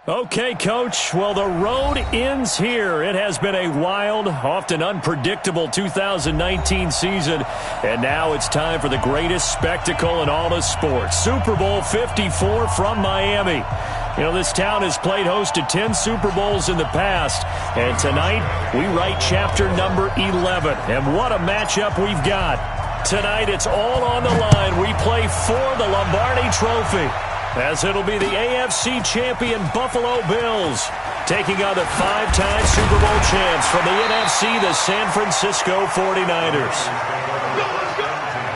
Okay, Coach. Well, the road ends here. It has been a wild, often unpredictable 2019 season. And now it's time for the greatest spectacle in all of sports. Super Bowl 54 from Miami. You know, this town has played host to 10 Super Bowls in the past. And tonight, we write chapter number 11. And what a matchup we've got. Tonight, it's all on the line. We play for the Lombardi Trophy, as it'll be the AFC champion Buffalo Bills taking on the five-time Super Bowl champs from the NFC, the San Francisco 49ers.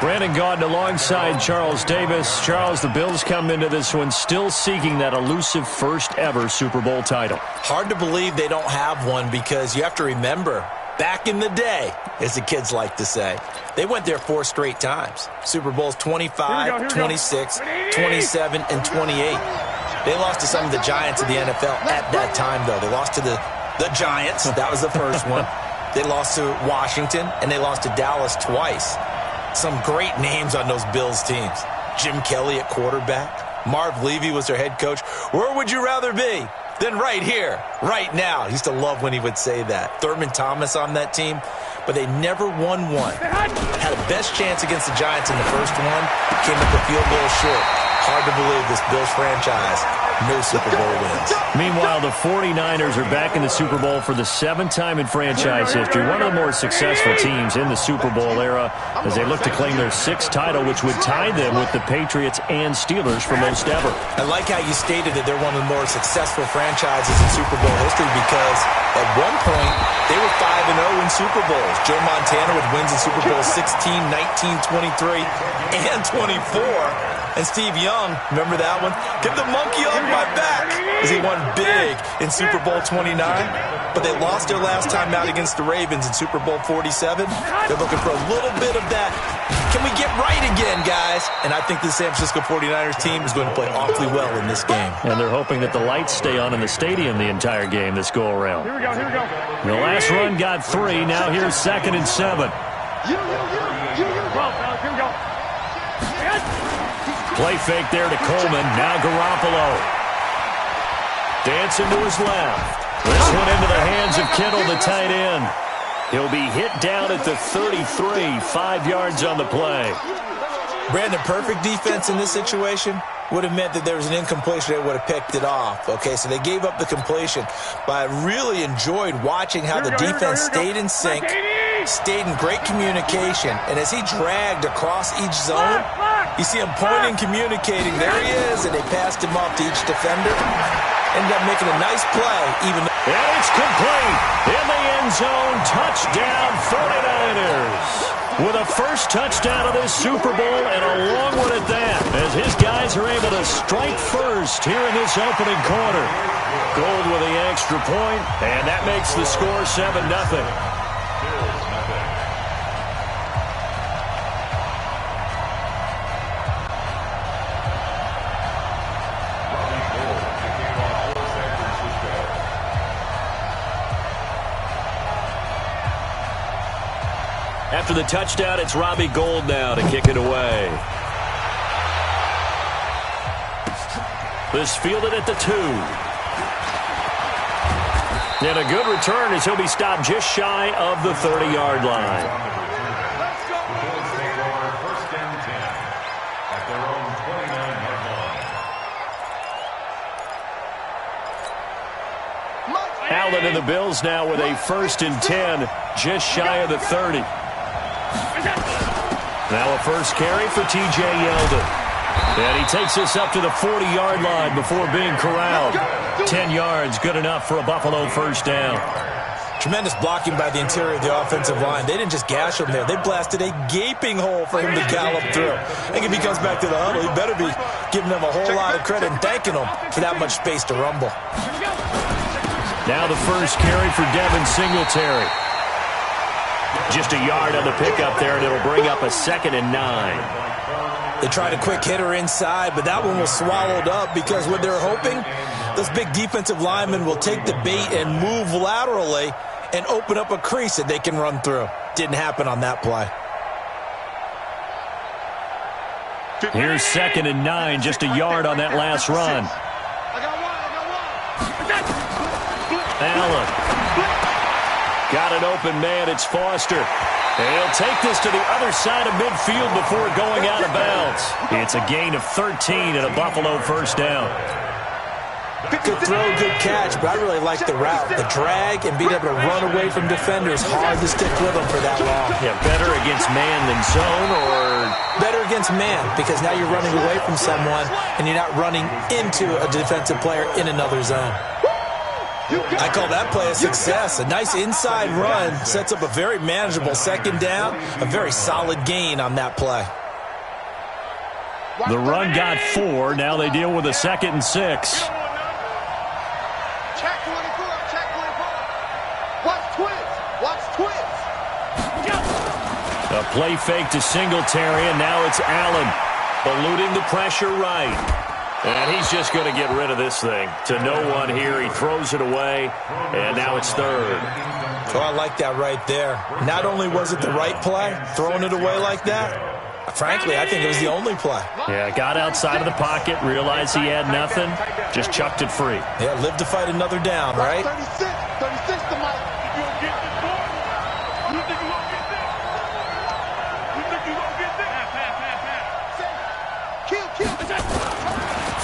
Brandon Gaudin alongside Charles Davis. Charles, the Bills come into this one still seeking that elusive first-ever Super Bowl title. Hard to believe they don't have one, because you have to remember, back in the day, as the kids like to say, they went there 4 straight times. Super Bowls 25, 26, 27, and 28. They lost to some of the giants of the NFL at that time, though. They lost to the Giants. That was the first one. They lost to Washington, and they lost to Dallas twice. Some great names on those Bills teams. Jim Kelly at quarterback. Marv Levy was their head coach. Where would you rather be than right here, right now? I used to love when he would say that. Thurman Thomas on that team, but they never won one. Had a best chance against the Giants in the first one, came up a field goal short. Hard to believe this Bills franchise, no Super Bowl wins. Meanwhile, the 49ers are back in the Super Bowl for the 7th time in franchise history. One of the more successful teams in the Super Bowl era as they look to claim their 6th title, which would tie them with the Patriots and Steelers for most ever. I like how you stated that they're one of the more successful franchises in Super Bowl history, because at one point they were 5-0 in Super Bowls. Joe Montana with wins in Super Bowl 16, 19, 23, and 24. And Steve Young, remember that one? Get the monkey off my back, as he won big in Super Bowl 29. But they lost their last time out against the Ravens in Super Bowl 47. They're looking for a little bit of that. Can we get right again, guys? And I think the San Francisco 49ers team is going to play awfully well in this game. And they're hoping that the lights stay on in the stadium the entire game this go-around. Here we go, here we go. The last run got 3. Now here's 2nd and 7. Here we go. Play fake there to Coleman. Now Garoppolo. Dancing to his left. This one into the hands of Kittle, the tight end. He'll be hit down at the 33, 5 yards on the play. Brandon, perfect defense in this situation would have meant that there was an incompletion that would have picked it off. Okay, so they gave up the completion. But I really enjoyed watching how the defense stayed in sync, stayed in great communication. And as he dragged across each zone, you see him pointing, communicating. There he is, and they passed him off to each defender. Ended up making a nice play, even though... And it's complete. In the end zone, touchdown 49ers. With a first touchdown of this Super Bowl, and a long one at that, as his guys are able to strike first here in this opening quarter. Gold with the extra point, and that makes the score 7-0. After the touchdown, it's Robbie Gould now to kick it away. This fielded at the 2. And a good return as he'll be stopped just shy of the 30-yard line. Allen and the Bills now with a 1st and 10, just shy of the 30. Now a first carry for T.J. Yeldon. And he takes us up to the 40-yard line before being corralled. 10 yards, good enough for a Buffalo first down. Tremendous blocking by the interior of the offensive line. They didn't just gash him there. They blasted a gaping hole for him to gallop through. I think if he comes back to the huddle, he better be giving them a whole lot of credit and thanking them for that much space to rumble. Now the first carry for Devin Singletary. Just a yard on the pickup there, and it'll bring up a 2nd and 9. They tried a quick hitter inside, but that one was swallowed up because what they're hoping, those big defensive linemen will take the bait and move laterally and open up a crease that they can run through. Didn't happen on that play. Here's 2nd and 9, just a yard on that last run. Allen. Got an open man. It's Foster. And he'll take this to the other side of midfield before going out of bounds. It's a gain of 13 and a Buffalo first down. Good throw, good catch, but I really like the route. The drag and being able to run away from defenders, hard to stick with them for that long. Yeah, better against man than zone, or better against man, because now you're running away from someone and you're not running into a defensive player in another zone. I call that play a success. A nice inside run sets up a very manageable second down, a very solid gain on that play. The run got 4. Now they deal with a 2nd and 6. Check 24, check 24. Watch twins, watch twins. A play fake to Singletary, and now it's Allen. Eluding the pressure right. And he's just going to get rid of this thing. To no one here. He throws it away, and now it's 3rd. Oh, I like that right there. Not only was it the right play, throwing it away like that, frankly, I think it was the only play. Yeah, got outside of the pocket, realized he had nothing, just chucked it free. Yeah, live to fight another down, right? 36 to Mike. You gonna get this ball? You think you gonna get this? You think you gonna get this? Kill.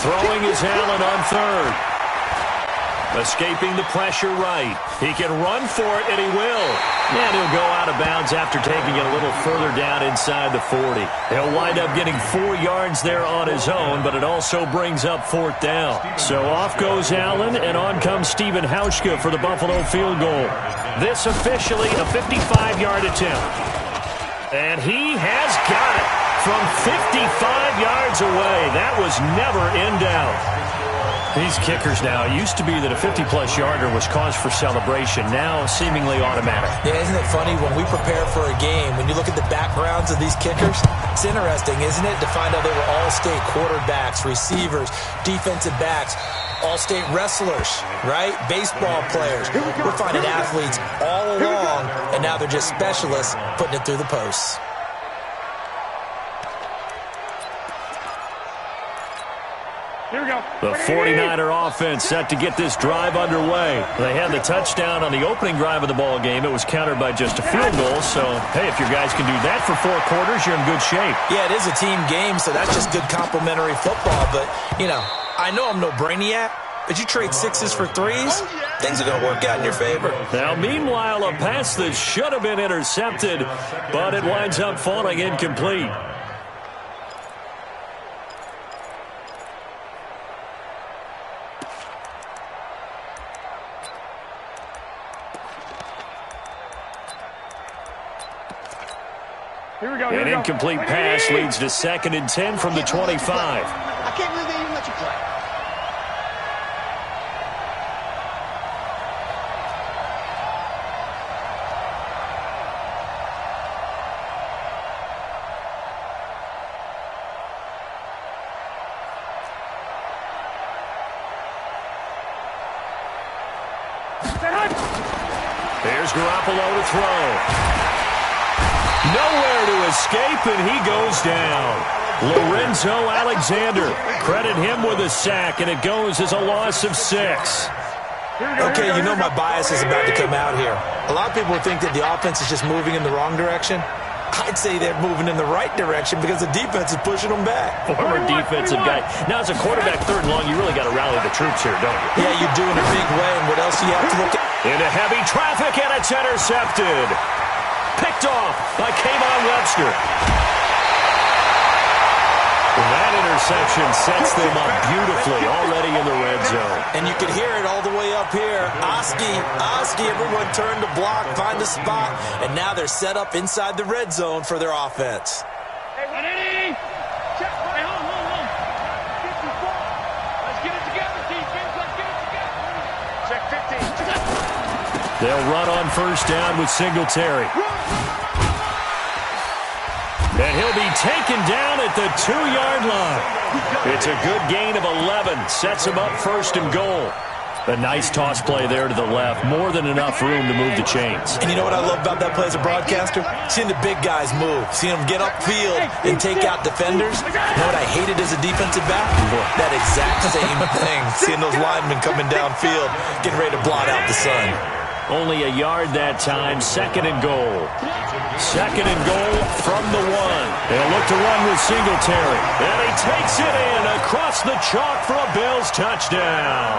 Throwing is Allen on 3rd. Escaping the pressure right. He can run for it, and he will. And he'll go out of bounds after taking it a little further down inside the 40. He'll wind up getting 4 yards there on his own, but it also brings up 4th down. So off goes Allen, and on comes Stephen Hauschka for the Buffalo field goal. This officially a 55-yard attempt. And he has got it from 55 yards away. That was never in doubt. These kickers now, it used to be that a 50-plus yarder was cause for celebration, now seemingly automatic. Yeah, isn't it funny when we prepare for a game, when you look at the backgrounds of these kickers, it's interesting, isn't it, to find out they were all-state quarterbacks, receivers, defensive backs, all-state wrestlers, right? Baseball players. We're finding athletes all along, and now they're just specialists putting it through the posts. The 49er offense set to get this drive underway. They had the touchdown on the opening drive of the ball game. It was countered by just a field goal. So, hey, if your guys can do that for 4 quarters, you're in good shape. Yeah, it is a team game, so that's just good complimentary football. But, you know, I know I'm no brainiac, but you trade 6s for 3s, things are going to work out in your favor. Now, meanwhile, a pass that should have been intercepted, but it winds up falling incomplete. An incomplete pass leads to 2nd and 10 from the 25. I can't believe they even let you play. Here's Garoppolo to throw. Nowhere to escape, and he goes down. Lorenzo Alexander. Credit him with a sack, and it goes as a loss of 6. Okay, you know my bias is about to come out here. A lot of people think that the offense is just moving in the wrong direction. I'd say they're moving in the right direction because the defense is pushing them back. Former defensive guy. Now, as a quarterback, 3rd and long, you really got to rally the troops here, don't you? Yeah, you do in a big way, and what else do you have to look at? Into heavy traffic, and it's intercepted. Picked off by Kayvon Webster. That interception sets them up beautifully already in the red zone. And you can hear it all the way up here. Oski, everyone turned to block, find a spot, and now they're set up inside the red zone for their offense. Hey, Eddie! Check, hey, hold on. 54. Let's get it together, defense. Let's get it together. Check 15. They'll run on 1st down with Singletary. And he'll be taken down at the 2-yard line. It's a good gain of 11. Sets him up 1st and goal. A nice toss play there to the left. More than enough room to move the chains. And you know what I love about that play as a broadcaster? Seeing the big guys move. Seeing them get upfield and take out defenders. You know what I hated as a defensive back? That exact same thing. Seeing those linemen coming downfield, getting ready to blot out the sun. Only a yard that time. Second and goal. Second and goal from the 1. They'll look to run with Singletary. And he takes it in across the chalk for a Bills touchdown.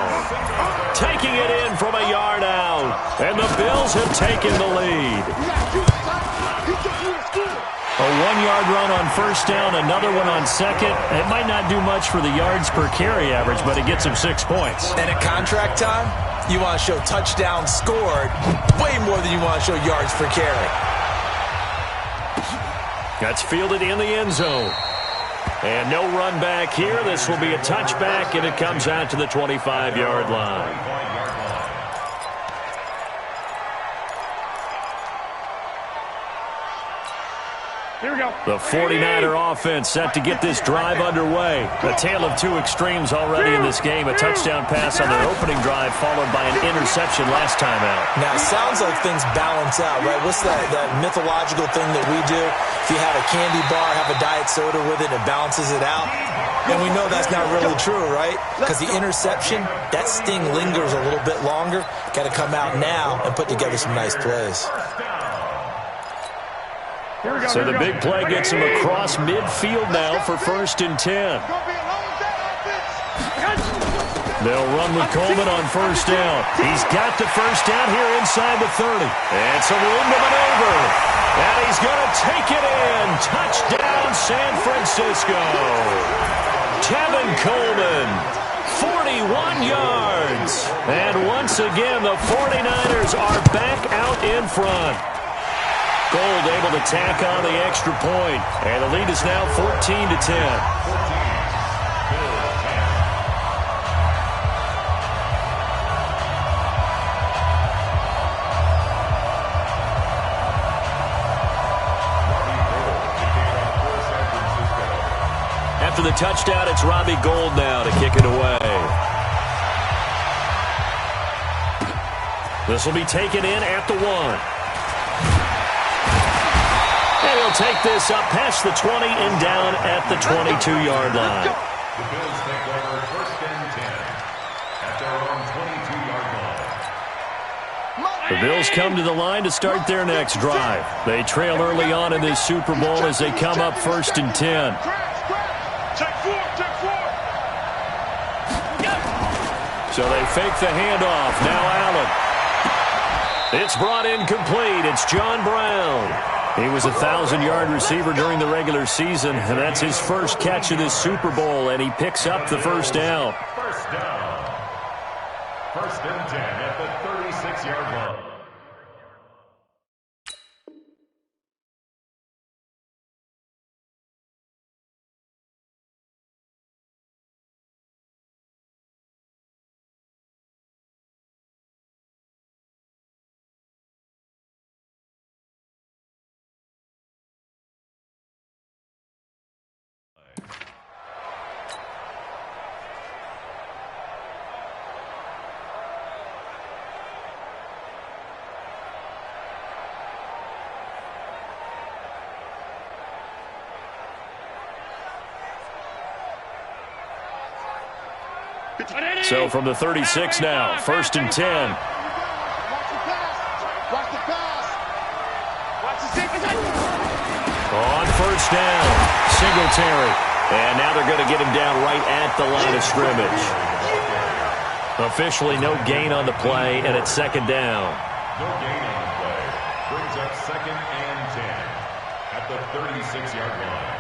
Taking it in from a yard out. And the Bills have taken the lead. A 1-yard run on first down, another one on second. It might not do much for the yards per carry average, but it gets him 6 points. And at contract time, you want to show touchdowns scored way more than you want to show yards per carry. That's fielded in the end zone. And no run back here. This will be a touchback, and it comes out to the 25-yard line. Here we go. The 49er offense set to get this drive underway. A tale of two extremes already in this game. A touchdown pass on their opening drive followed by an interception last time out. Now, it sounds like things balance out, right? What's that mythological thing that we do? If you have a candy bar, have a diet soda with it, it balances it out. And we know that's not really true, right? Because the interception, that sting lingers a little bit longer. Got to come out now and put together some nice plays. So the big play gets him across midfield now for 1st and 10. They'll run with Coleman on first down. He's got the first down here inside the 30. And some room to maneuver. And he's going to take it in. Touchdown, San Francisco. Tevin Coleman, 41 yards. And once again, the 49ers are back out in front. Gold able to tack on the extra point. And the lead is now 14-10. After the touchdown, it's Robbie Gould now to kick it away. This will be taken in at the 1. And he'll take this up past the 20 and down at the 22-yard line. The Bills take over 1st and 10 at their own 22-yard line. The Bills come to the line to start their next drive. They trail early on in this Super Bowl as they come up 1st and 10. So they fake the handoff. Now Allen. It's brought in complete. It's John Brown. He was a 1,000-yard receiver during the regular season, and that's his first catch of this Super Bowl, and he picks up the first down. First down. 1st and 10 at the 36-yard line. So from the 36 now, 1st and 10. On first down, Singletary. And now they're going to get him down right at the line of scrimmage. Officially no gain on the play, and it's 2nd down. No gain on the play. Brings up 2nd and 10 at the 36-yard line.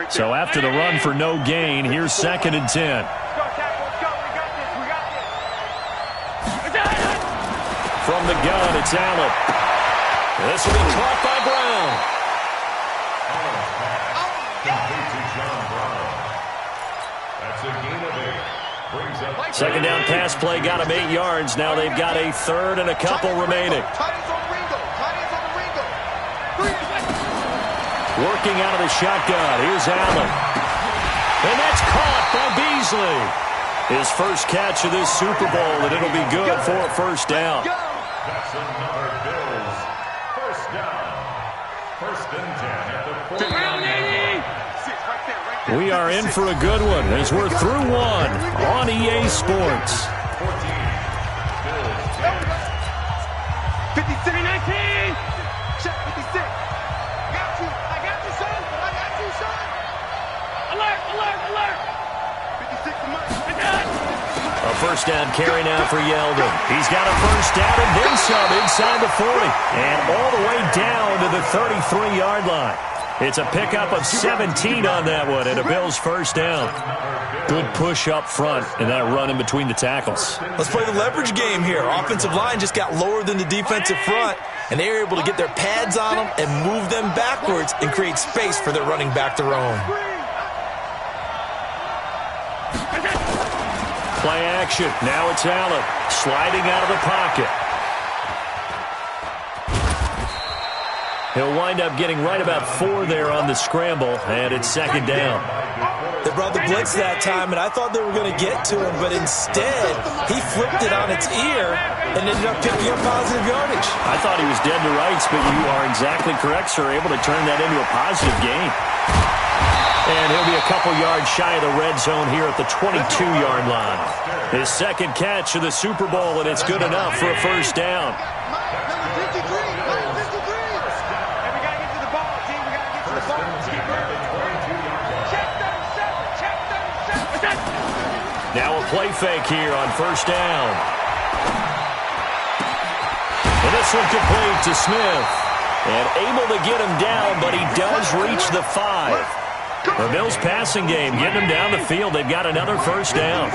So after the run for no gain, here's 2nd and 10. Let's go, Cap. Let's go. We got this. We got this. From the gun, it's Allen. This will be caught by Brown. Complete to John Brown. That's a gain of 8. Brings up 2nd down pass play got him 8 yards. Now they've got a 3rd and a couple remaining. Working out of the shotgun. Here's Allen. And that's caught by B. Beasley. His first catch of this Super Bowl, and it'll be good for a first down. That's another Bills first down. First and 10 at the 40. We are in for a good one as we're through one on EA Sports. 56-19. Check 56. Got you. I got you, son. I got you, son. Alert, alert, alert. 56 to Mike. A first down carry now for Yeldon. He's got a first down and then some inside the 40. And all the way down to the 33-yard line. It's a pickup of 17 on that one and a Bills first down. Good push up front and that run in between the tackles. Let's play the leverage game here. Offensive line just got lower than the defensive front, and they were able to get their pads on them and move them backwards and create space for their running back to roam. Play action. Now it's Allen sliding out of the pocket. He'll wind up getting right about 4 there on the scramble, and it's second down. They brought the blitz that time, and I thought they were going to get to him, but instead, he flipped it on its ear and ended up picking up positive yardage. I thought he was dead to rights, but you are exactly correct, sir. Able to turn that into a positive gain. And he'll be a couple yards shy of the red zone here at the 22-yard line. His second catch of the Super Bowl, and it's good enough for a first down. Now a play fake here on first down. And this one complete to Smith. And able to get him down, but he does reach the 5. The Bills passing game getting him down the field. They've got another first down.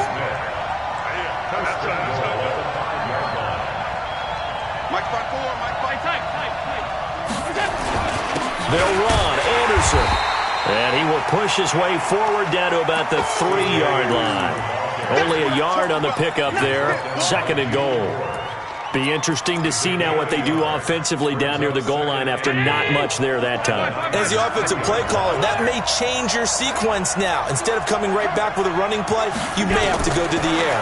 They'll run. Anderson. And he will push his way forward down to about the 3-yard line. Only a yard on the pickup there. Second and goal. Be interesting to see now what they do offensively down near the goal line after not much there that time. As the offensive play caller, that may change your sequence now. Instead of coming right back with a running play, you may have to go to the air.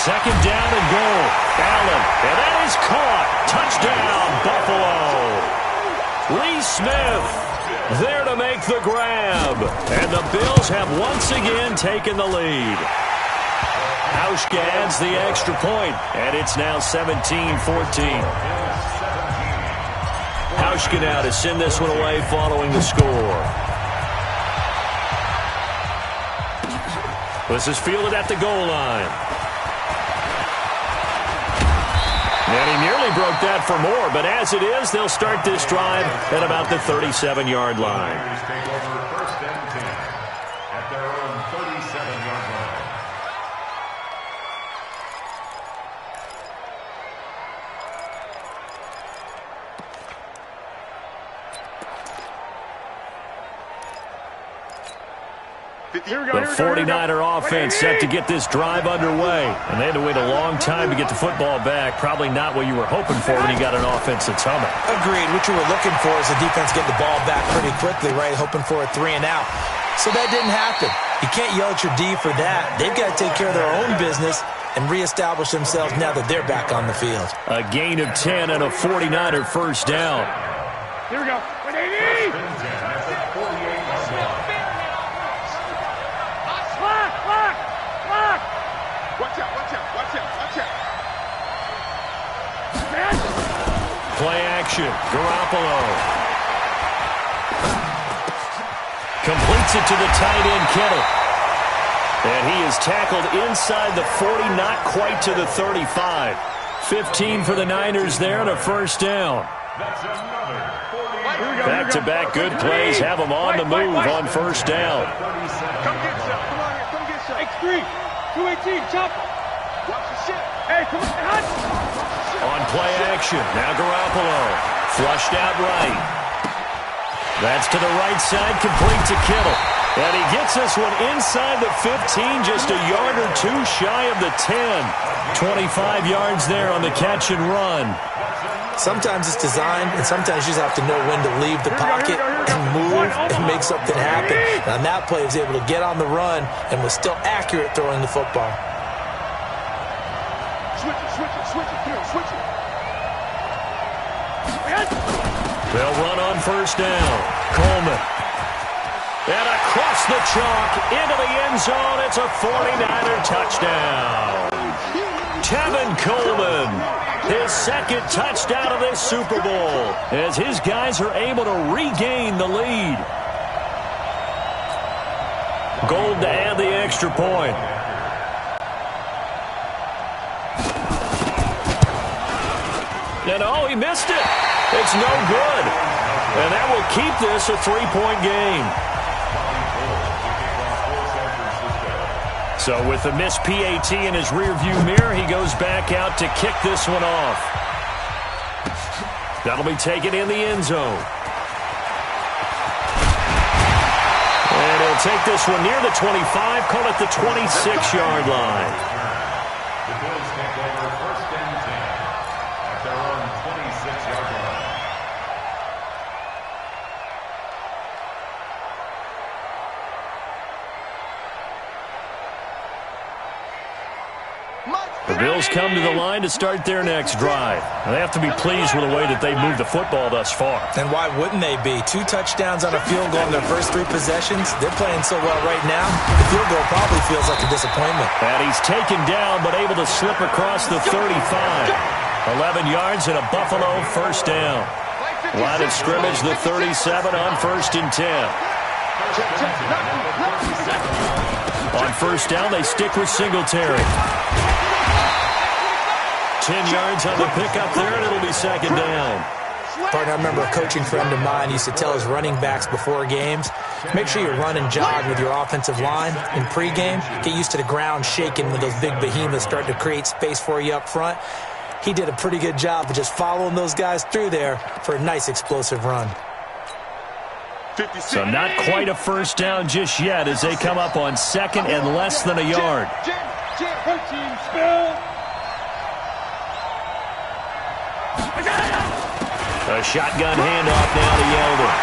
Second down and goal. Allen. And that is caught. Touchdown, Buffalo. Lee Smith there to make the grab. And the Bills have once again taken the lead. Hauschka adds the extra point, and it's now 17-14. Hauschka now to send this one away following the score. This is fielded at the goal line. And he nearly broke that for more, but as it is, they'll start this drive at about the 37-yard line. First and 10 at their own 37-yard line. The 49er offense set to get this drive underway. And they had to wait a long time to get the football back. Probably not what you were hoping for when you got an offense that's humming. Agreed. What you were looking for is the defense get the ball back pretty quickly, right? Hoping for a 3 and out. So that didn't happen. You can't yell at your D for that. They've got to take care of their own business and reestablish themselves now that they're back on the field. A gain of 10 and a 49er first down. Here we go. Play action. Garoppolo. Completes it to the tight end, Kittle. And he is tackled inside the 40, not quite to the 35. 15 for the Niners there and a first down. Back-to-back good plays have them on the move on first down. Come get some. Come on here. Come get some. X3. 218. Chop. Watch the shit. Hey, come on. On play action. Now Garoppolo. Flushed out right. That's to the right side. Complete to Kittle. And he gets this one inside the 15, just a yard or two shy of the 10. 25 yards there on the catch and run. Sometimes it's designed, and sometimes you just have to know when to leave the pocket and move and make something happen. And on that play, he was able to get on the run and was still accurate throwing the football. Switch it. They'll run on first down. Coleman. And across the chalk into the end zone. It's a 49er touchdown. Tevin Coleman, his second touchdown of this Super Bowl, as his guys are able to regain the lead. Gold to add the extra point. And oh, he missed it. It's no good. And that will keep this a 3-point game. So with the missed PAT in his rearview mirror, he goes back out to kick this one off. That'll be taken in the end zone. And he'll take this one near the 25, call it the 26-yard line. The Bills take over first and 10 at their own 26-yard line. The Bills come to the line to start their next drive. They have to be pleased with the way that they've moved the football thus far. And why wouldn't they be? 2 touchdowns on a field goal in their first 3 possessions. They're playing so well right now, the field goal probably feels like a disappointment. And he's taken down, but able to slip across the 35. 11 yards and a Buffalo first down. Line of scrimmage, the 37 on first and 10. On first down, they stick with Singletary. 10 yards on the pickup there, and it'll be second down. Partner, I remember a coaching friend of mine used to tell his running backs before games, make sure you run and jog with your offensive line in pregame. Get used to the ground shaking when those big behemoths start to create space for you up front. He did a pretty good job of just following those guys through there for a nice explosive run. So not quite a first down just yet as they come up on second and less than a yard. A shotgun handoff now to Yeldon.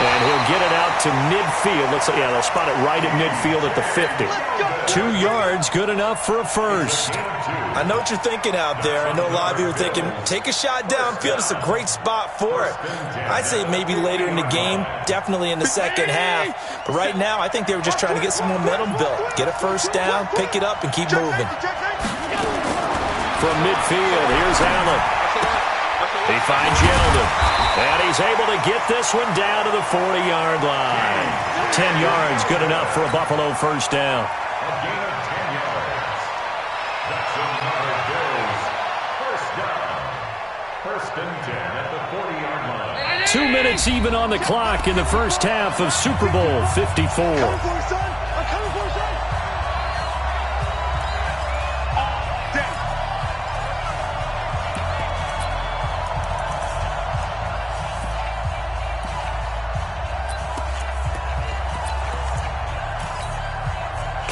And he'll get it out to midfield. Looks like, yeah, they'll spot it right at midfield at the 50. 2 yards, good enough for a first. I know what you're thinking out there. I know a lot of you are thinking, take a shot downfield. It's a great spot for it. I'd say maybe later in the game, definitely in the second half. But right now, I think they were just trying to get some momentum built. Get a first down, pick it up, and keep moving. From midfield, here's Allen. He finds Yeldon. And he's able to get this one down to the 40-yard line. 10 yards, good enough for a Buffalo first down. A gain of 10 yards. That's another Bills first down. First and 10 at the 40-yard line. 2 minutes even on the clock in the first half of Super Bowl 54.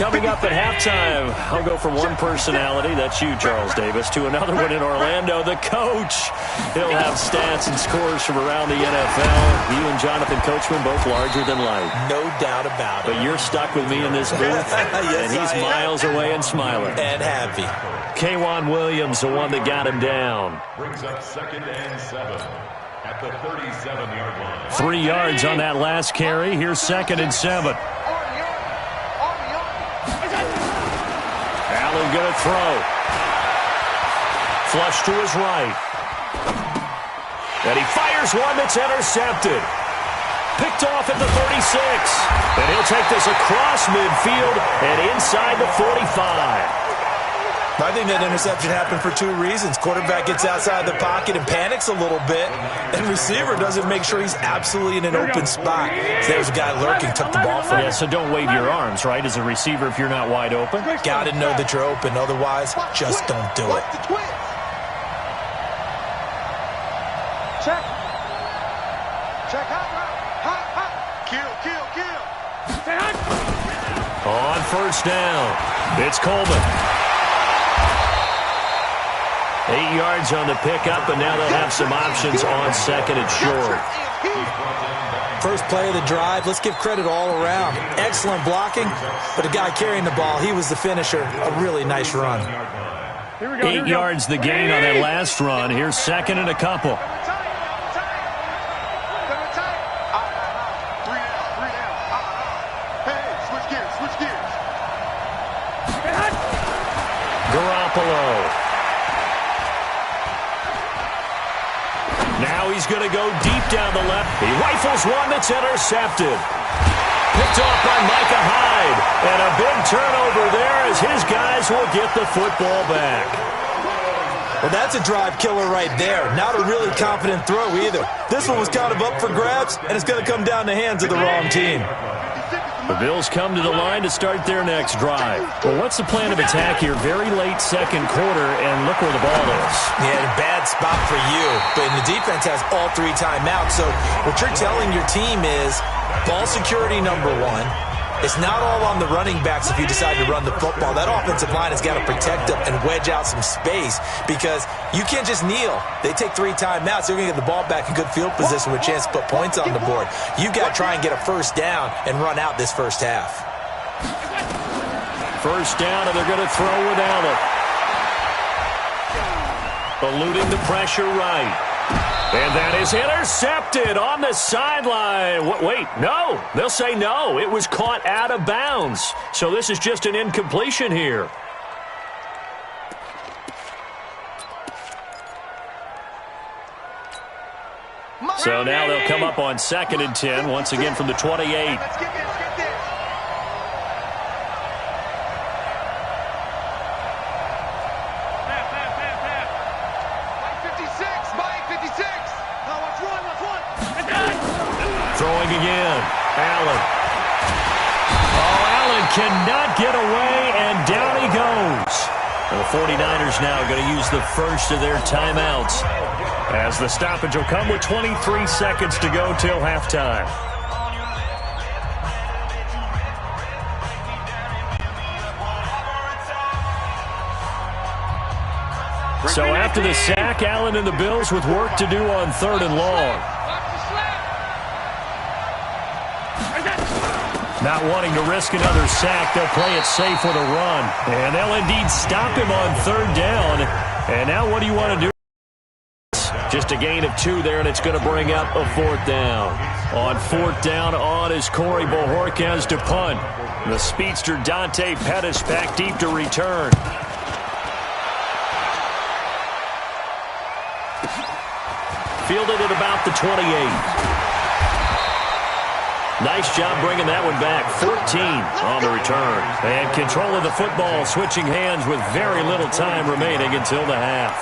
Coming up at halftime, I'll go from one personality, that's you, Charles Davis, to another one in Orlando, the coach. He'll have stats and scores from around the NFL. You and Jonathan Coachman, both larger than life. No doubt about it. But you're stuck with me in this booth, yes, and he's miles away and smiling. And happy. K'Wan Williams, the one that got him down. Brings up second and 7 at the 37-yard line. 3 yards on that last carry. Here's second and 7. Allen going to throw. Flush to his right. And he fires one that's intercepted. Picked off at the 36. And he'll take this across midfield and inside the 45. I think that interception happened for 2 reasons. Quarterback gets outside the pocket and panics a little bit, and receiver doesn't make sure he's absolutely in an open spot. So there's a guy lurking, took the ball from him. Yeah, so don't wave your arms, right, as a receiver if you're not wide open? Got to know that you're open. Otherwise, just don't do it. Check. Check out. Kill. On first down, it's Coleman. 8 yards on the pickup, and now they'll have some options on second and short. He's brought down by First play of the drive, let's give credit all around. Excellent blocking, but the guy carrying the ball, he was the finisher. A really nice run. 8 yards the gain on that last run. Here's second and a couple. Now he's going to go deep down the left. He rifles one that's intercepted. Picked off by Micah Hyde. And a big turnover there as his guys will get the football back. Well, that's a drive killer right there. Not a really confident throw either. This one was kind of up for grabs, and it's going to come down the hands of the wrong team. The Bills come to the line to start their next drive. Well, what's the plan of attack here? Very late second quarter, and look where the ball is. Yeah, a bad spot for you. But the defense has all 3 timeouts. So what you're telling your team is ball security number 1. It's not all on the running backs if you decide to run the football. That offensive line has got to protect them and wedge out some space because you can't just kneel. They take 3 timeouts. They're going to get the ball back in good field position with a chance to put points on the board. You've got to try and get a first down and run out this first half. First down, and they're going to throw with Allen. Eluding the pressure right. And that is intercepted on the sideline. Wait, no. They'll say no. It was caught out of bounds. So this is just an incompletion here. So now they'll come up on 2nd and 10, once again from the 28. Throwing again. Allen. Oh, Allen cannot get away, and down he goes. And the 49ers now going to use the first of their timeouts, as the stoppage will come with 23 seconds to go till halftime. So after the sack, Allen and the Bills with work to do on 3rd and long. Not wanting to risk another sack, they'll play it safe with a run. And they'll indeed stop him on 3rd down. And now what do you want to do? Just a gain of 2 there, and it's going to bring up a 4th down. On 4th down, on is Corey Bojorquez to punt. The speedster Dante Pettis back deep to return. Fielded at about the 28. Nice job bringing that one back. 14 on the return. And control of the football, switching hands with very little time remaining until the half.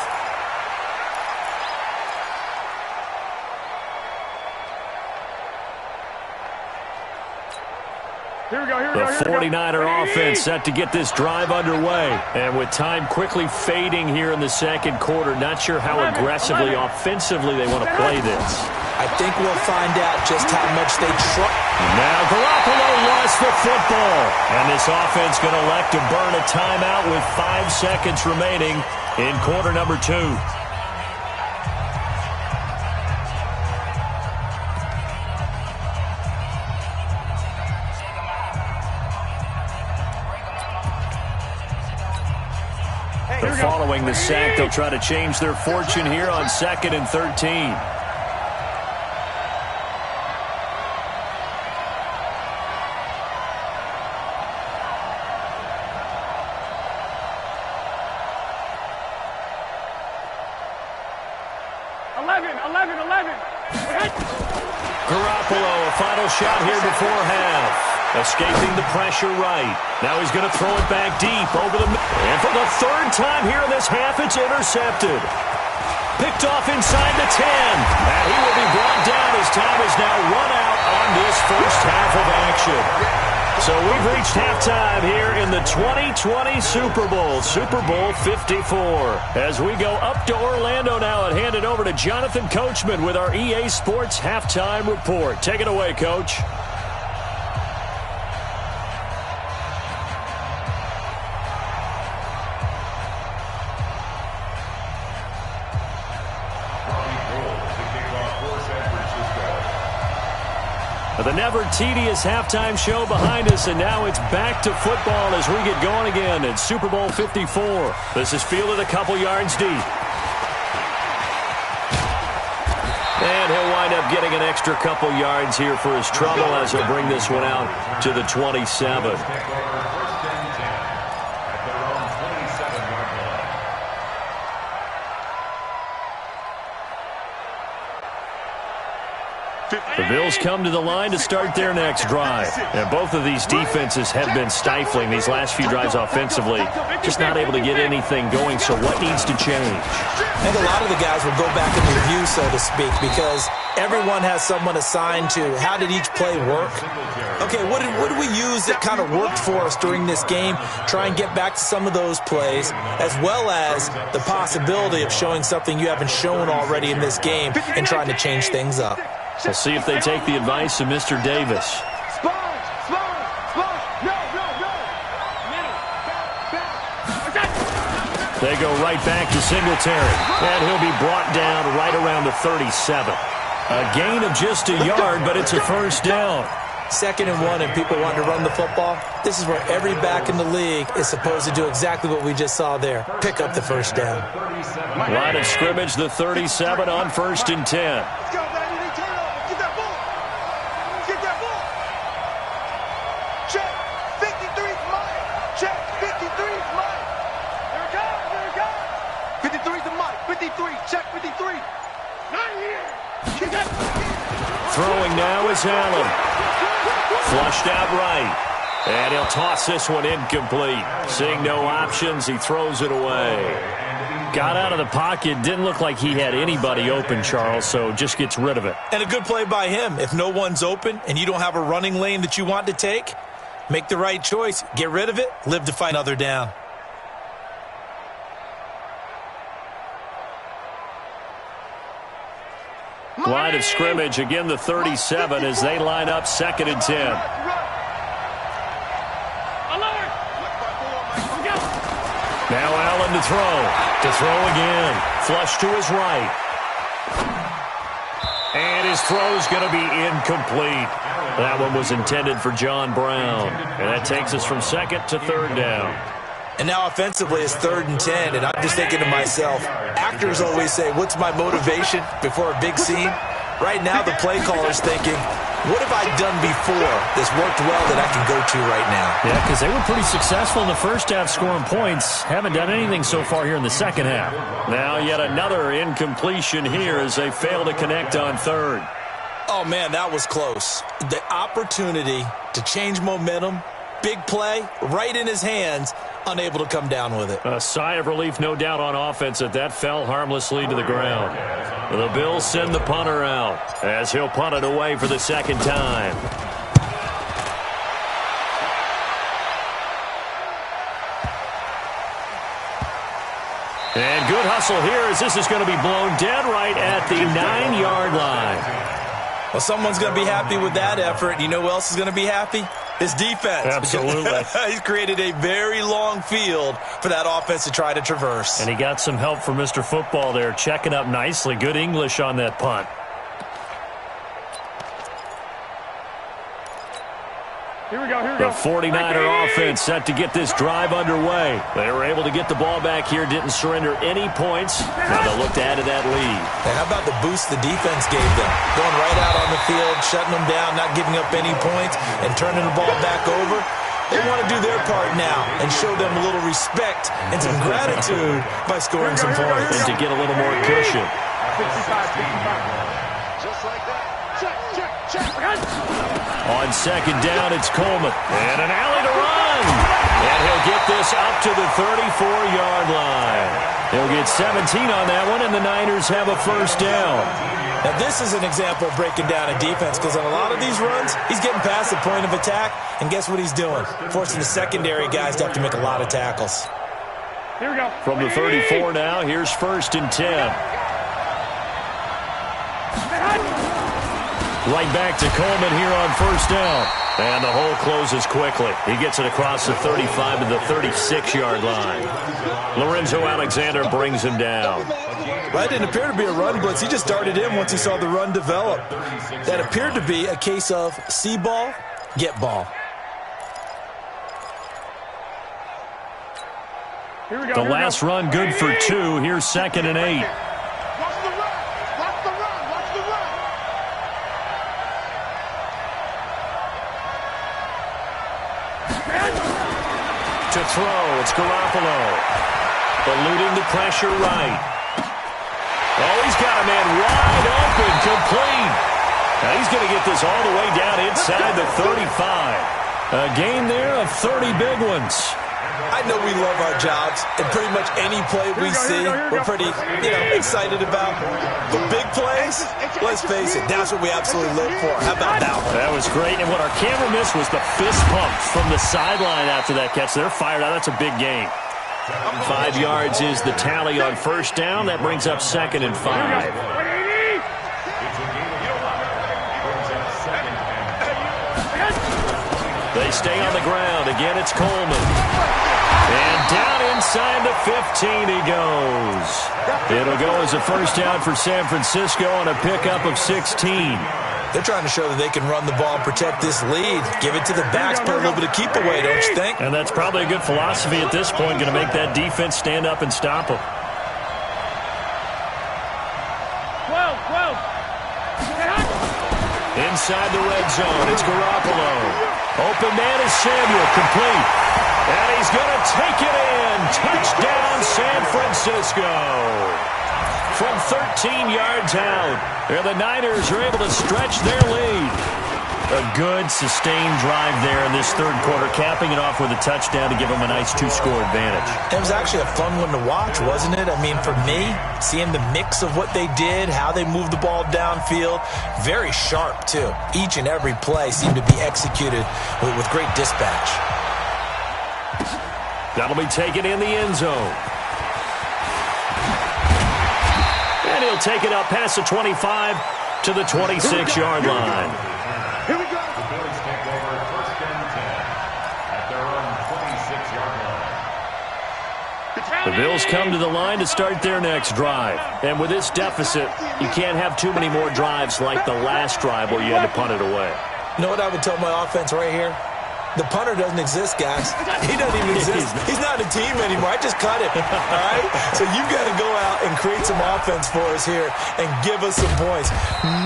The 49er offense set to get this drive underway. And with time quickly fading here in the second quarter, not sure how aggressively, offensively they want to play this. I think we'll find out just how much they try. Now Garoppolo lost the football. And this offense going to elect to burn a timeout with 5 seconds remaining in quarter number 2. Following the sack, they'll try to change their fortune here on 2nd and 13. Garoppolo, a final shot here before half. Escaping the pressure right. Now he's going to throw it back deep over the middle. And for the 3rd time here in this half, it's intercepted. Picked off inside the 10. And he will be brought down as time is now run out on this first half of action. So we've reached halftime here in the 2020 Super Bowl, Super Bowl 54. As we go up to Orlando now and hand it over to Jonathan Coachman with our EA Sports Halftime Report. Take it away, Coach. The never tedious halftime show behind us, and now it's back to football as we get going again in Super Bowl 54. This is fielded a couple yards deep. And he'll wind up getting an extra couple yards here for his trouble as he'll bring this one out to the 27. The Bills come to the line to start their next drive. And both of these defenses have been stifling these last few drives offensively. Just not able to get anything going, so what needs to change? I think a lot of the guys will go back and review, so to speak, because everyone has someone assigned to how did each play work. Okay, what did we use that kind of worked for us during this game? Try and get back to some of those plays, as well as the possibility of showing something you haven't shown already in this game and trying to change things up. We'll see if they take the advice of Mr. Davis. They go right back to Singletary, and he'll be brought down right around the 37. A gain of just a yard, but it's a first down. 2nd and 1, and people want to run the football. This is where every back in the league is supposed to do exactly what we just saw there. Pick up the first down. Line of scrimmage, the 37 on 1st and 10. Throwing now is Allen. Flushed out right. And he'll toss this one incomplete. Seeing no options, he throws it away. Got out of the pocket. Didn't look like he had anybody open, Charles, so just gets rid of it. And a good play by him. If no one's open and you don't have a running lane that you want to take, make the right choice. Get rid of it. Live to find another down. Line of scrimmage, again the 37 as they line up 2nd and 10. Now Allen to throw again. Flush to his right. And his throw's going to be incomplete. That one was intended for John Brown. And that takes us from 2nd to 3rd down. And now offensively it's 3rd and 10, and I'm just thinking to myself, actors always say, what's my motivation before a big scene? Right now the play caller's thinking, what have I done before that's worked well that I can go to right now? Yeah, because they were pretty successful in the first half scoring points. Haven't done anything so far here in the second half. Now yet another incompletion here as they fail to connect on 3rd. Oh, man, that was close. The opportunity to change momentum, big play, right in his hands, unable to come down with it. A sigh of relief, no doubt, on offense that fell harmlessly to the ground. The Bills send the punter out as he'll punt it away for the 2nd time. And good hustle here as this is going to be blown dead right at the 9-yard line. Well, someone's going to be happy with that effort. You know who else is going to be happy? His defense. Absolutely. He's created a very long field for that offense to try to traverse. And he got some help from Mr. Football there, checking up nicely. Good English on that punt. Here we go. The 49er offense set to get this drive underway. They were able to get the ball back here, didn't surrender any points. Now they'll look to add to that lead. And how about the boost the defense gave them? Going right out on the field, shutting them down, not giving up any points, and turning the ball back over. They want to do their part now and show them a little respect and some gratitude by scoring some points. And to get a little more cushion. 55. Just like that. Check. On 2nd down, it's Coleman. And an alley to run. And he'll get this up to the 34-yard line. He'll get 17 on that one, and the Niners have a first down. Now, this is an example of breaking down a defense because on a lot of these runs, he's getting past the point of attack, and guess what he's doing? Forcing the secondary guys to have to make a lot of tackles. Here we go. From the 34 now, here's 1st and 10. Right back to Coleman here on 1st down. And the hole closes quickly. He gets it across the 35 to the 36-yard line. Lorenzo Alexander brings him down. Well, it didn't appear to be a run blitz. He just darted in once he saw the run develop. That appeared to be a case of see ball, get ball. The last run good for 2. Here's 2nd and 8. Watch the run. Watch the run. Watch the run. To throw, it's Garoppolo. Eluding the pressure right. Oh, he's got a man wide open, complete. Now he's going to get this all the way down inside the 35. A gain there of 30 big ones. I know we love our jobs, and pretty much any play we see, we're pretty, excited about. The big plays, let's face it, that's what we absolutely live for. How about that one? That was great, and what our camera missed was the fist pump from the sideline after that catch. They're fired out. That's a big gain. 5 yards is the tally on first down. That brings up 2nd and 5. They stay on the ground. Again, it's Coleman. And down inside the 15 he goes. It'll go as a first down for San Francisco on a pickup of 16. They're trying to show that they can run the ball and protect this lead. Give it to the backs, play a little bit of keep away, don't you think? And that's probably a good philosophy at this point, going to make that defense stand up and stop them. 12. Inside the red zone, it's Garoppolo. Open man is Samuel, complete. And he's going to take it in. Touchdown, San Francisco. From 13 yards out, the Niners are able to stretch their lead. A good, sustained drive there in this third quarter, capping it off with a touchdown to give them a nice 2-score advantage. It was actually a fun one to watch, wasn't it? I mean, for me, seeing the mix of what they did, how they moved the ball downfield, very sharp, too. Each and every play seemed to be executed with great dispatch. That'll be taken in the end zone. And he'll take it up past the 25 to the 26-yard line. Here we go. The Bills take over 1st and 10 at their own 26-yard line. The Bills come to the line to start their next drive. And with this deficit, you can't have too many more drives like the last drive where you had to punt it away. You know what I would tell my offense right here? The punter doesn't exist, guys. He doesn't even exist. He's not a team anymore. I just cut him, all right? So you've got to go out and create some offense for us here and give us some points.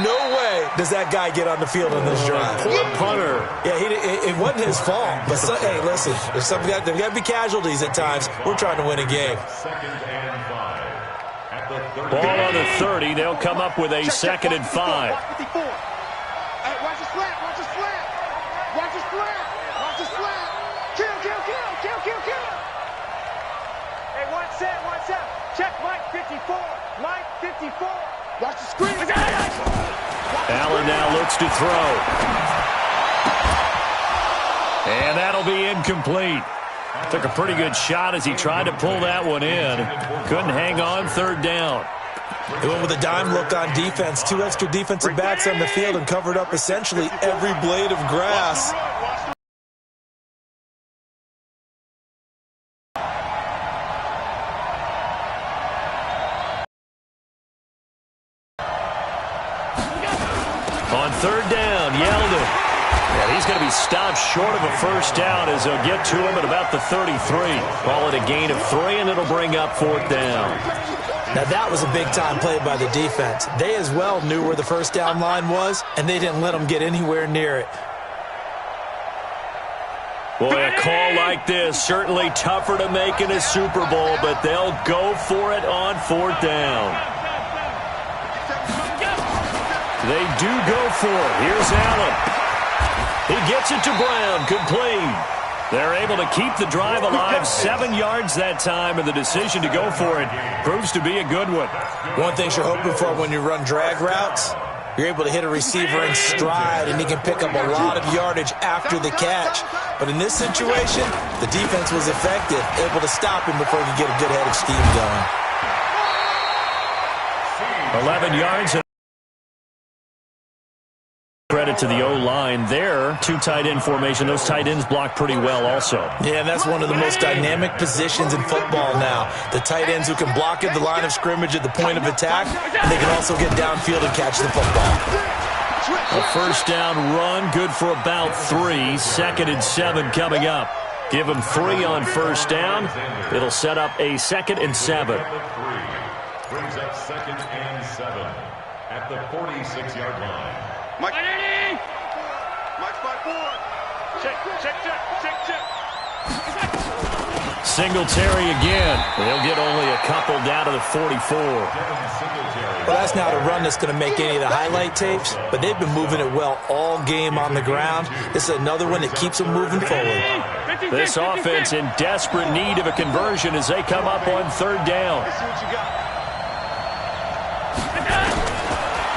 No way does that guy get on the field on this drive. Poor punter. Yeah, it wasn't his fault. But, hey, listen, there's got to be casualties at times. We're trying to win a game. 2nd and 5 at the 30. Ball on the 30. They'll come up with a 2nd and 5. Watch 54. Hey, watch the slant. Watch the slant. Watch the slant. Watch the slant. Kill. Hey, 1 set. Check Mike 54. Mike 54. Watch the screen. Allen now looks to throw. And that'll be incomplete. Took a pretty good shot as he tried to pull that one in. Couldn't hang on, 3rd down. They went with a dime look on defense. 2 extra defensive backs on the field and covered up essentially every blade of grass. On 3rd down, Yeldon. And he's going to be stopped short of a first down as they'll get to him at about the 33. Call it a gain of 3, and it'll bring up 4th down. Now, that was a big-time play by the defense. They as well knew where the first down line was, and they didn't let them get anywhere near it. Boy, a call like this, certainly tougher to make in a Super Bowl, but they'll go for it on 4th down. They do go for it. Here's Allen. He gets it to Brown, complete. They're able to keep the drive alive, 7 yards that time, and the decision to go for it proves to be a good one. One thing you're hoping for when you run drag routes, you're able to hit a receiver in stride, and he can pick up a lot of yardage after the catch. But in this situation, the defense was effective, able to stop him before he could get a good head of steam going. 11 yards. Credit to the O-line there. Two tight end formation. Those tight ends block pretty well also. Yeah, and that's one of the most dynamic positions in football now. The tight ends who can block at the line of scrimmage at the point of attack, and they can also get downfield and catch the football. A first down run, good for about 3. 2nd and 7 coming up. Give them 3 on first down. It'll set up a 2nd and 7. Brings up 2nd and 7 at the 46-yard line. Mike. Mike, 5-4. Check. Singletary again. They'll get only a couple down to the 44. Well, that's not a run that's going to make any of the highlight tapes, but they've been moving it well all game on the ground. This is another one that keeps them moving forward. This offense in desperate need of a conversion as they come up on 3rd down.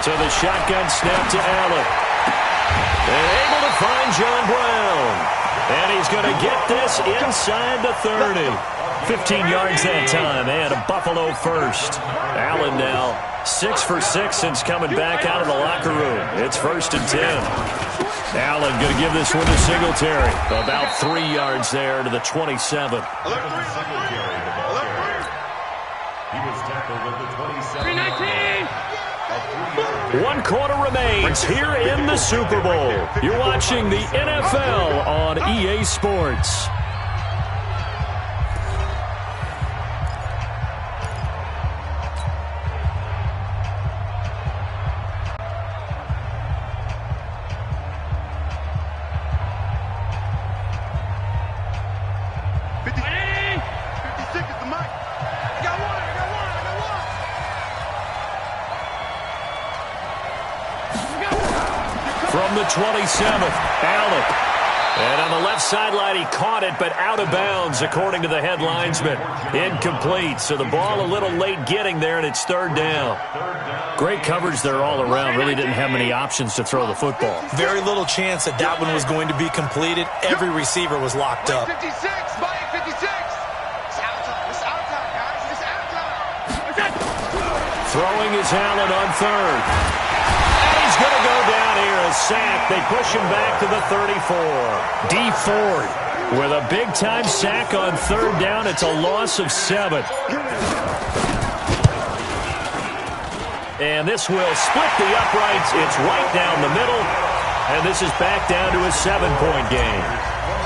So the shotgun snap to Allen. And able to find John Brown. And he's going to get this inside the 30. 15 yards that time, and a Buffalo first. Allen now 6 for 6 since coming back out of the locker room. It's 1st and 10. Allen going to give this one to Singletary. About 3 yards there to the 27. He was tackled at the 27. 1 quarter remains here in the Super Bowl. You're watching the NFL on EA Sports. From the 27th, Allen. And on the left sideline, he caught it, but out of bounds, according to the head linesman. Incomplete, so the ball a little late getting there, and it's 3rd down. Great coverage there all around. Really didn't have many options to throw the football. Very little chance that that one was going to be completed. Every receiver was locked up. 56, Mike, 56. It's out time. It's out time, guys. It's out time. Throwing is Allen on 3rd. He's going to go down here, a sack. They push him back to the 34. D Ford with a big-time sack on 3rd down. It's a loss of 7. And this will split the uprights. It's right down the middle. And this is back down to a 7-point game.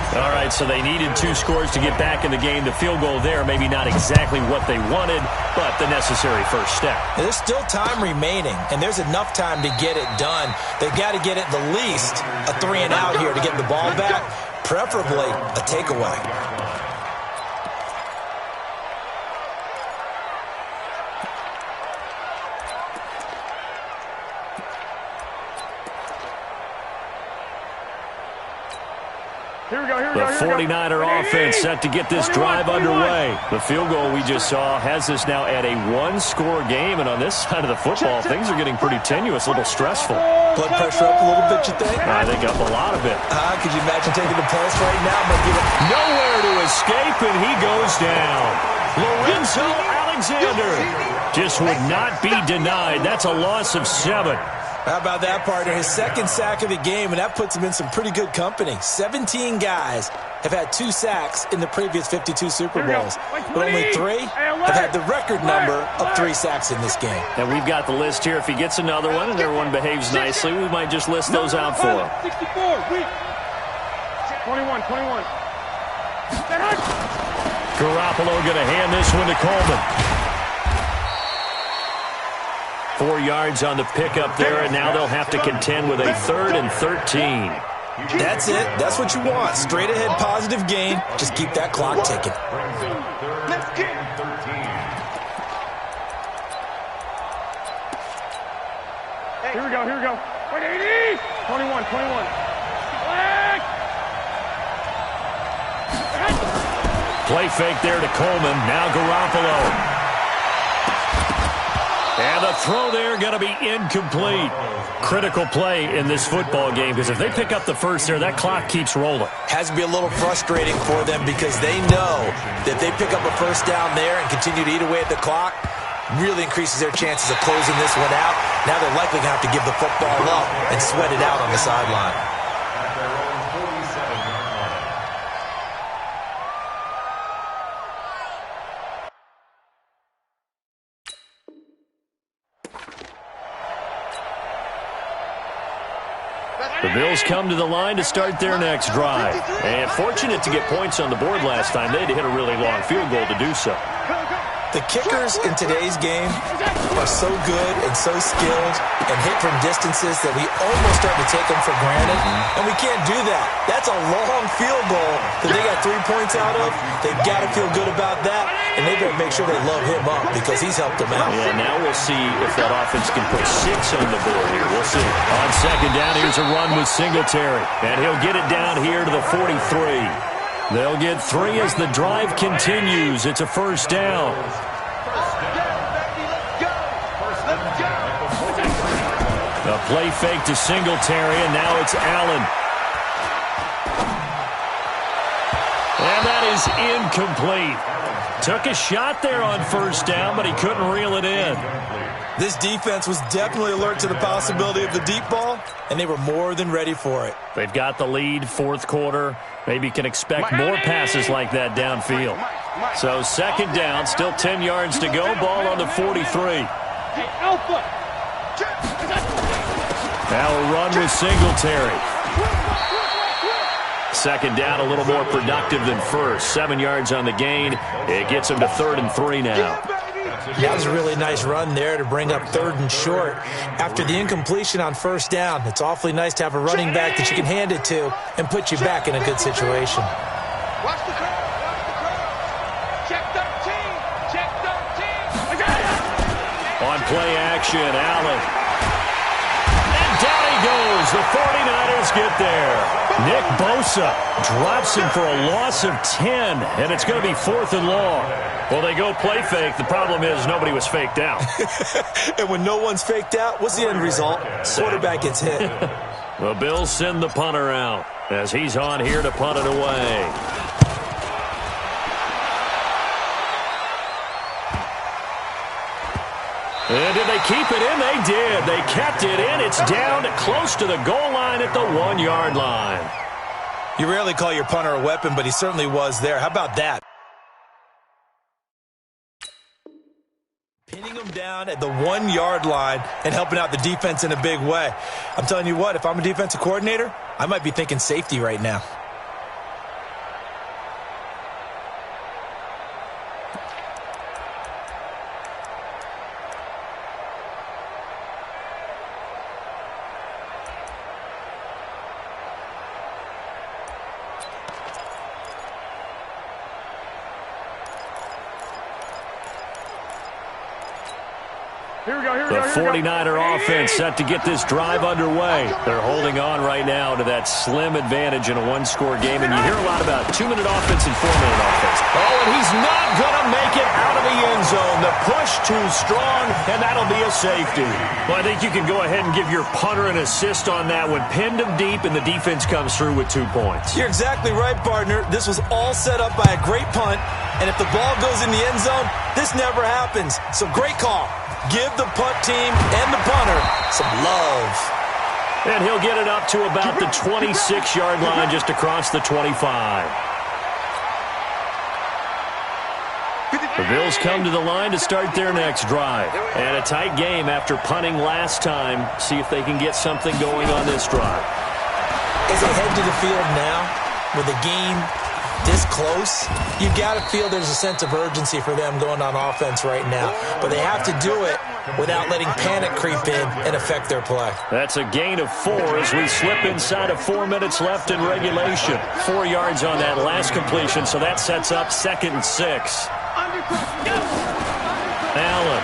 All right, so they needed 2 scores to get back in the game. The field goal there, maybe not exactly what they wanted, but the necessary first step. There's still time remaining, and there's enough time to get it done. They've got to get at the least a 3 and out here to get the ball back, preferably a takeaway. The 49er offense set to get this drive underway. The field goal we just saw has us now at a 1-score game, and on this side of the football, things are getting pretty tenuous, a little stressful. Blood pressure up a little bit, you think? I think up a lot of it. Could you imagine taking the pulse right now? Nowhere to escape, and he goes down. Lorenzo Alexander just would not be denied. That's a loss of 7. How about that, partner? His 2nd sack of the game, and that puts him in some pretty good company. 17 guys have had 2 sacks in the previous 52 Super Bowls, but only 3 have had the record number of 3 sacks in this game. And we've got the list here. If he gets another one and everyone behaves nicely, we might just list those out for him. 64, 21. Garoppolo going to hand this one to Coleman. 4 yards on the pickup there, and now they'll have to contend with a 3rd and 13. That's it. That's what you want. Straight ahead positive gain. Just keep that clock ticking. Let's get Here we go. 180. 21. Play fake there to Coleman. Now Garoppolo. And the throw there going to be incomplete. Critical play in this football game, because if they pick up the first there, that clock keeps rolling. Has to be a little frustrating for them because they know that they pick up a first down there and continue to eat away at the clock. really increases their chances of closing this one out. Now they're likely going to have to give the football up and sweat it out on the sideline. At their own 47-yard line. The Bills come to the line to start their next drive. And fortunate to get points on the board last time. They had to hit a really long field goal to do so. The kickers in today's game are so good and so skilled and hit from distances that we almost start to take them for granted, and we can't do that. That's a long field goal that they got 3 points out of. They've got to feel good about that, and they've got to make sure they load him up because he's helped them out. Yeah, now we'll see if that offense can put 6 on the board here. We'll see. On second down, here's a run with Singletary, and he'll get it down here to the 43. They'll get 3 as the drive continues. It's a first down. A play fake to Singletary, and now it's Allen. And that is incomplete. Took a shot there on first down, but he couldn't reel it in. This defense was definitely alert to the possibility of the deep ball, and they were more than ready for it. They've got the lead, fourth quarter. Maybe can expect more passes like that downfield. So second down, still 10 yards to go. Ball on the 43. Now a run with Singletary. Second down, a little more productive than first. 7 yards on the gain. It gets him to 3rd and 3 now. That was a really nice run there to bring up 3rd and short. After the incompletion on first down, it's awfully nice to have a running back that you can hand it to and put you back in a good situation. Watch the crowd. Check 13. Check 13. On play action, Allen. And down he goes. The 49ers get there. Nick Bosa drops him for a loss of 10, and it's going to be 4th and long. Well, they go play fake. The problem is nobody was faked out. And when no one's faked out, what's the end result? Quarterback gets hit. The Bills send the punter out as he's on here to punt it away. And did they keep it in? They did. They kept it in. It's down close to the goal line at the 1-yard line. You rarely call your punter a weapon, but he certainly was there. How about that? Pinning him down at the 1-yard line and helping out the defense in a big way. I'm telling you what, if I'm a defensive coordinator, I might be thinking safety right now. The 49er offense set to get this drive underway. They're holding on right now to that slim advantage in a one-score game, and you hear a lot about 2-minute offense and 4-minute offense. Oh, and he's not going to make it out of the end zone. The push too strong, and that'll be a safety. Well, I think you can go ahead and give your punter an assist on that one. Pinned him deep, and the defense comes through with 2 points. You're exactly right, partner. This was all set up by a great punt, and if the ball goes in the end zone, this never happens. So great call. Give the punt team and the punter some love. And he'll get it up to about the 26-yard line, just across the 25. The Bills come to the line to start their next drive. And a tight game after punting last time. See if they can get something going on this drive. As they head to the field now, with the game this close, you've got to feel there's a sense of urgency for them going on offense right now. But they have to do it without letting panic creep in and affect their play. That's a gain of 4 as we slip inside of 4 minutes left in regulation. 4 yards on that last completion, so that sets up 2nd and 6. Allen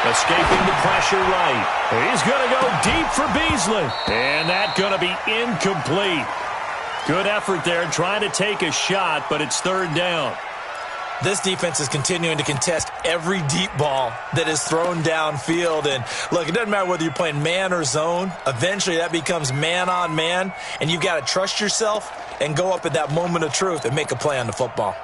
escaping the pressure right. He's going to go deep for Beasley. And that's going to be incomplete. Good effort there, trying to take a shot, but it's 3rd down. This defense is continuing to contest every deep ball that is thrown downfield. And look, it doesn't matter whether you're playing man or zone. Eventually that becomes man on man, and you've got to trust yourself and go up at that moment of truth and make a play on the football.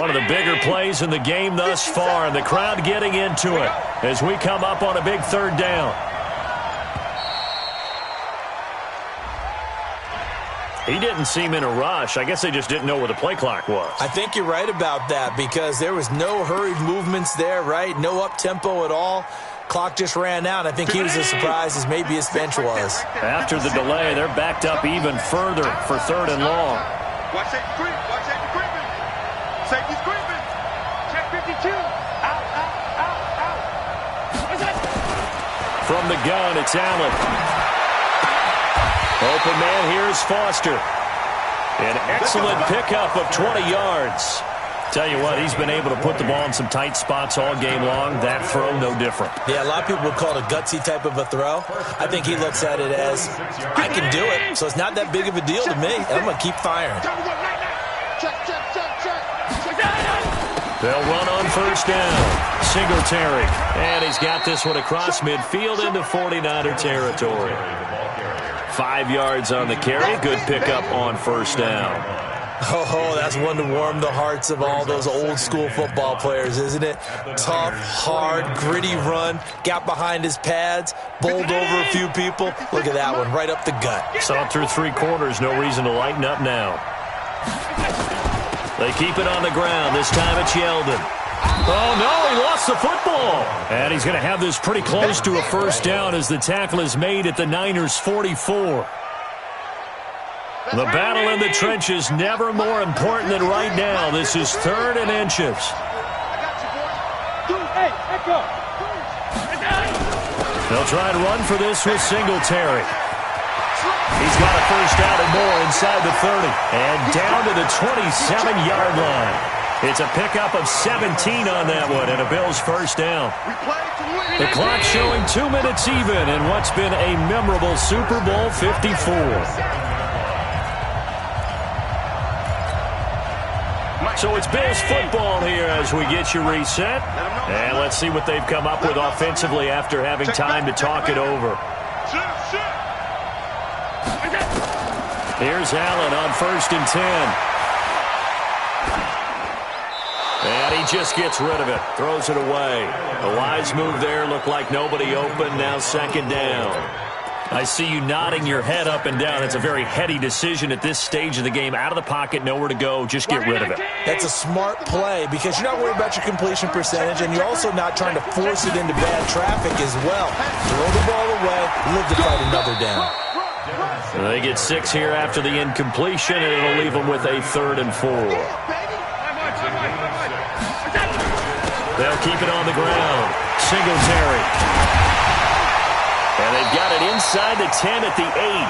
One of the bigger plays in the game thus far, and the crowd getting into it as we come up on a big third down. He didn't seem in a rush. I guess they just didn't know where the play clock was. I think you're right about that because there was no hurried movements there, right? No up-tempo at all. Clock just ran out. I think he was as surprised as maybe his bench was. After the delay, they're backed up even further for third and long. Watch safety creep. Watch safety creeping. Safety's creeping. Check 52. Out, out. From the gun, it's Allen. Open man, here's Foster. An excellent pickup of 20 yards. Tell you what, he's been able to put the ball in some tight spots all game long. That throw, no different. Yeah, a lot of people would call it a gutsy type of a throw. I think he looks at it as, I can do it, so it's not that big of a deal to me, and I'm going to keep firing. They'll run on first down. Singletary. And he's got this one across midfield into 49er territory. 5 yards on the carry. Good pickup on first down. Oh, that's one to warm the hearts of all those old-school football players, isn't it? Tough, hard, gritty run. Got behind his pads. Bowled over a few people. Look at that one, right up the gut. Saw through 3 quarters. No reason to lighten up now. They keep it on the ground. This time it's Yeldon. Oh, no, he lost the football. And he's going to have this pretty close to a first down as the tackle is made at the Niners' 44. The battle in the trenches never more important than right now. This is 3rd and inches. They'll try to run for this with Singletary. He's got a first down and more inside the 30. And down to the 27-yard line. It's a pickup of 17 on that one and a Bills first down. The clock showing 2 minutes even in what's been a memorable Super Bowl 54. So it's Bills football here as we get you reset. And let's see what they've come up with offensively after having time to talk it over. Here's Allen on 1st and 10. And he just gets rid of it. Throws it away. A wise move there. Looked like nobody open. Now 2nd down. I see you nodding your head up and down. It's a very heady decision at this stage of the game. Out of the pocket, nowhere to go. Just get rid of it. That's a smart play because you're not worried about your completion percentage, and you're also not trying to force it into bad traffic as well. Throw the ball away, live to fight another down. They get 6 here after the incompletion, and it'll leave them with a 3rd and 4. They'll keep it on the ground. Singletary. And they've got it inside the 10 at the 8.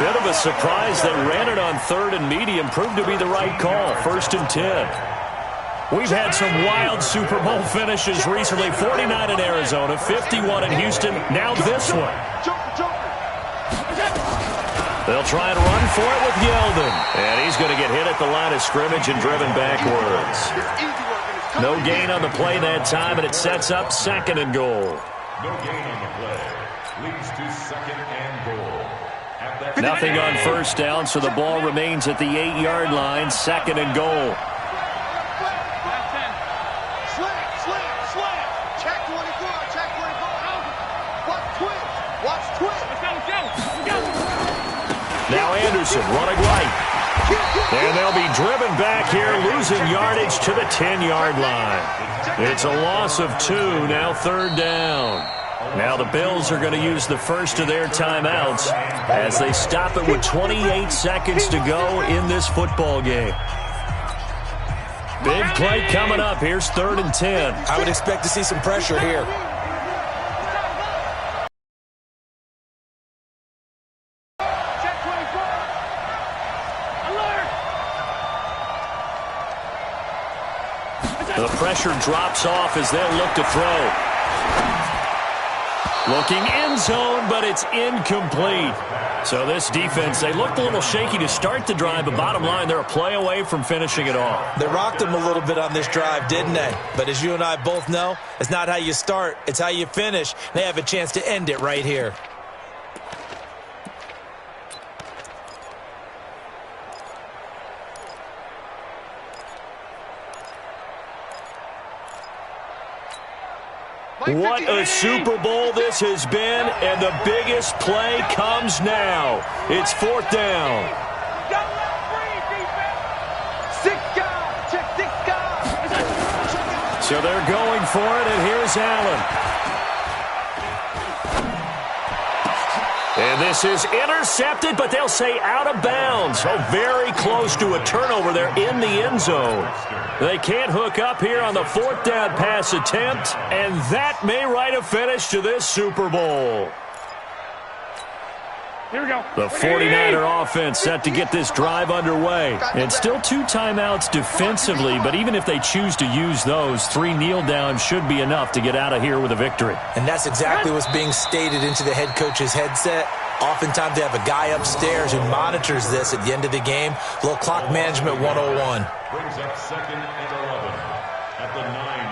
Bit of a surprise. They ran it on 3rd and medium. Proved to be the right call. 1st and 10. We've had some wild Super Bowl finishes recently. 49 in Arizona, 51 in Houston. Now this one. They'll try and run for it with Yeldon. And he's going to get hit at the line of scrimmage and driven backwards. No gain on the play that time, and it sets up 2nd and goal. No gain on the play. Leads to 2nd and goal. Nothing on first down, so the ball remains at the 8-yard line. 2nd and goal. Slam. Check 24. Check 24. Watch twist. Let's go. Now Anderson running right. And they'll be driven back here, losing yardage to the 10-yard line. It's a loss of 2, now 3rd down. Now the Bills are going to use the first of their timeouts as they stop it with 28 seconds to go in this football game. Big play coming up. Here's 3rd and 10. I would expect to see some pressure here. The pressure drops off as they'll look to throw. Looking end zone, but it's incomplete. So this defense, they looked a little shaky to start the drive, but bottom line, they're a play away from finishing it off. They rocked them a little bit on this drive, didn't they? But as you and I both know, it's not how you start, it's how you finish. They have a chance to end it right here. What a Super Bowl this has been, and the biggest play comes now. It's 4th down. So they're going for it, and here's Allen. And this is intercepted, but they'll say out of bounds. Oh, very close to a turnover there in the end zone. They can't hook up here on the 4th down pass attempt, and that may write a finish to this Super Bowl. Here we go. The 49er offense set to get this drive underway. And still 2 timeouts defensively, but even if they choose to use those, 3 kneel downs should be enough to get out of here with a victory. And that's exactly what's being stated into the head coach's headset. Oftentimes they have a guy upstairs who monitors this at the end of the game. A little clock management 101. Brings up 2nd and 11 at the 9.